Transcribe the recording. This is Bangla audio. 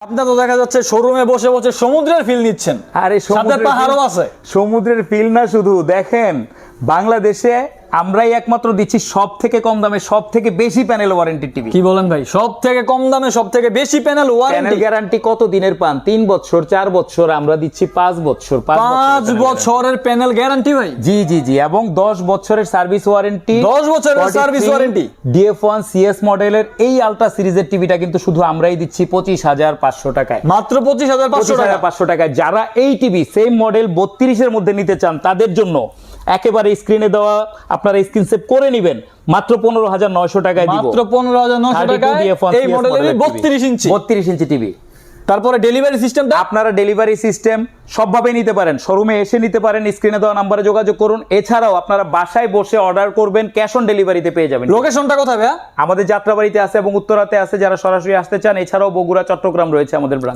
আপনার তো দেখা যাচ্ছে শোরুমে বসে বসে সমুদ্রের ফিল নিচ্ছেন। আরে সাথে পাহাড়ও আছে। সমুদ্রের ফিল না, শুধু দেখেন বাংলাদেশে আমরাই একমাত্র দিচ্ছি সব থেকে কম দামে সব থেকে বেশি প্যানেল ওয়ারেন্টি টিভি। কি বলেন ভাই, সব থেকে কম দামে সব থেকে বেশি প্যানেল ওয়ারেন্টি। গ্যারান্টি কত দিনের পান? 3 বছর, 4 বছর, আমরা দিচ্ছি 5 বছর। 5 বছরের প্যানেল গ্যারান্টি ভাই। জি জি জি, এবং 10 বছরের সার্ভিস ওয়ারেন্টি। 10 বছরের সার্ভিস ওয়ারেন্টি। DF1 CS মডেলের এই আলট্রা সিরিজের টিভিটা কিন্তু শুধু আমরাই দিচ্ছি 25,500 টাকায়। মাত্র 25,500 টাকায়। যারা এই টিভি সেম মডেল 32 এর মধ্যে নিতে চান তাদের জন্য একেবারে স্ক্রিনে দেওয়া আপনারা স্ক্রিন সেভ করে নেবেন মাত্র 15,900 টাকায় দিব। মাত্র 15,900 টাকায় এই মডেলের 32 ইঞ্চি 32 ইঞ্চি টিভি। তারপরে ডেলিভারি সিস্টেমটা আপনারা ডেলিভারি সিস্টেম সবভাবে নিতে পারেন, শোরুমে এসে নিতে পারেন, স্ক্রিনে দেওয়া নম্বরে যোগাযোগ করুন। এছাড়াও আপনারা বাসায় বসে অর্ডার করবেন, ক্যাশ অন ডেলিভারিতে পেয়ে যাবেন। লোকেশনটা কোথায় ভাইয়া? আমাদের যাত্রাবাড়িতে আছে এবং উত্তরাতে আছে যারা সরাসরি আসতে চান। এছাড়াও বগুড়া, চট্টগ্রাম রয়েছে আমাদের ব্রাঞ্চ।